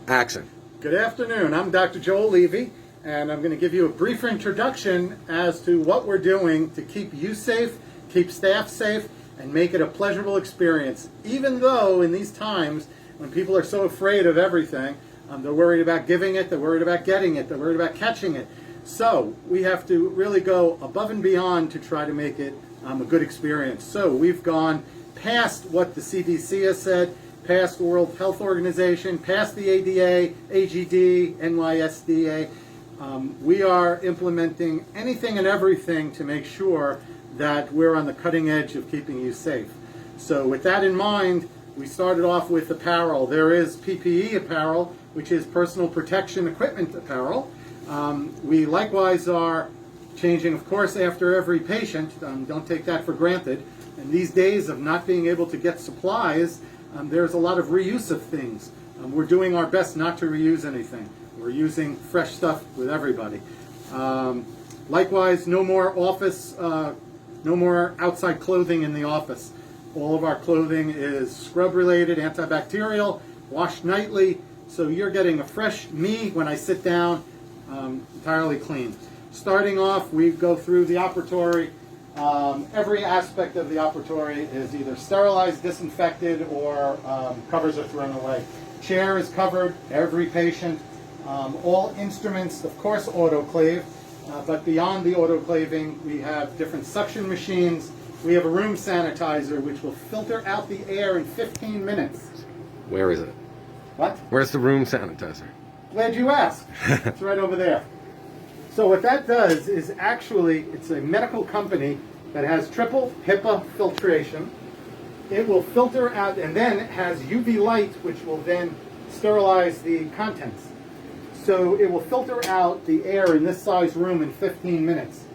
Action. Good afternoon. I'm Dr. Joel Levy, and I'm going to give you a brief introduction as to what we're doing to keep you safe, keep staff safe, and make it a pleasurable experience. Even though in these times when people are so afraid of everything, they're worried about giving it, they're worried about getting it, they're worried about catching it. So we have to really go above and beyond to try to make it a good experience. So we've gone past what the CDC has said, past the World Health Organization, past the ADA, AGD, NYSDA. We are implementing anything and everything to make sure that we're on the cutting edge of keeping you safe. So with that in mind, we started off with apparel. There is PPE apparel, which is personal protection equipment apparel. We likewise are changing, of course, after every patient. Don't take that for granted. In these days of not being able to get supplies, there's a lot of reuse of things. We're doing our best not to reuse anything. We're using fresh stuff with everybody. Likewise, no more office, no more outside clothing in the office. All of our clothing is scrub-related, antibacterial, washed nightly, so you're getting a fresh me when I sit down, entirely clean. Starting off, we go through the operatory. Every aspect of the operatory is either sterilized, disinfected, or covers are thrown away. Chair is covered, every patient. All instruments, of course, autoclave, but beyond the autoclaving, we have different suction machines. We have a room sanitizer, which will filter out the air in 15 minutes. Where is it? What? Where's the room sanitizer? Glad you asked. It's right over there. So what that does is actually, it's a medical company that has triple HEPA filtration. It will filter out, and then it has UV light, which will then sterilize the contents. So it will filter out the air in this size room in 15 minutes.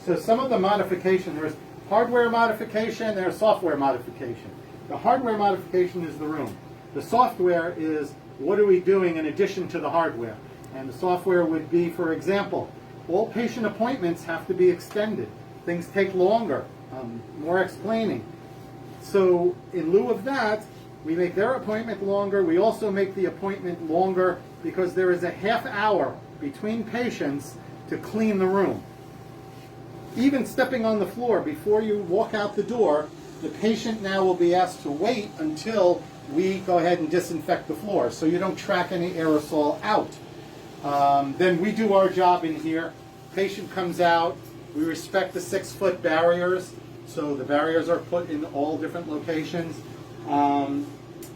So some of the modification, there's hardware modification, there's software modification. The hardware modification is the room. The software is what are we doing in addition to the hardware. And the software would be, for example, all patient appointments have to be extended. Things take longer, more explaining. So in lieu of that, we make their appointment longer. We also make the appointment longer because there is a half hour between patients to clean the room. Even stepping on the floor before you walk out the door, the patient now will be asked to wait until we go ahead and disinfect the floor so you don't track any aerosol out. Then we do our job in here. Patient comes out. We respect the 6-foot barriers, so the barriers are put in all different locations.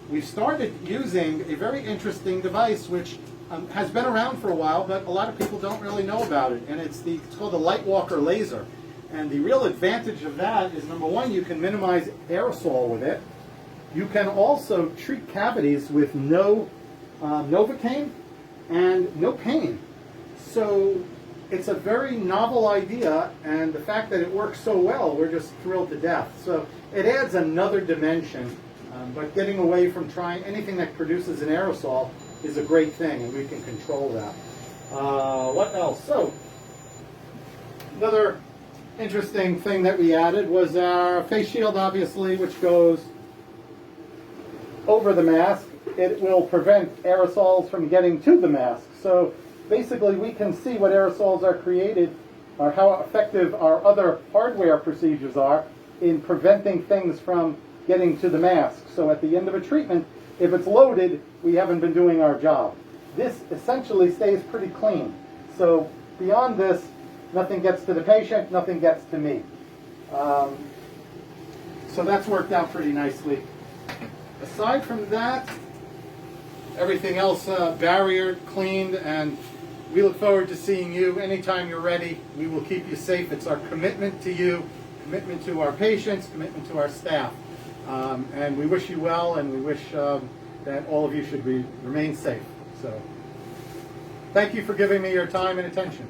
We've started using a very interesting device which has been around for a while, but a lot of people don't really know about it, and it's called the Lightwalker laser. And the real advantage of that is, number one, you can minimize aerosol with it. You can also treat cavities with no Novocaine and no pain. So it's a very novel idea, and the fact that it works so well, we're just thrilled to death. So it adds another dimension, but getting away from trying anything that produces an aerosol is a great thing, and we can control that. What else? So another interesting thing that we added was our face shield, obviously, which goes over the mask. It will prevent aerosols from getting to the mask. So basically we can see what aerosols are created or how effective our other hardware procedures are in preventing things from getting to the mask. So at the end of a treatment, if it's loaded, we haven't been doing our job. This essentially stays pretty clean. So beyond this, nothing gets to the patient, nothing gets to me. So that's worked out pretty nicely. Aside from that, everything else barriered, cleaned, and we look forward to seeing you anytime you're ready. We will keep you safe. It's our commitment to you, commitment to our patients, commitment to our staff. And we wish you well, and we wish that all of you should remain safe. So thank you for giving me your time and attention.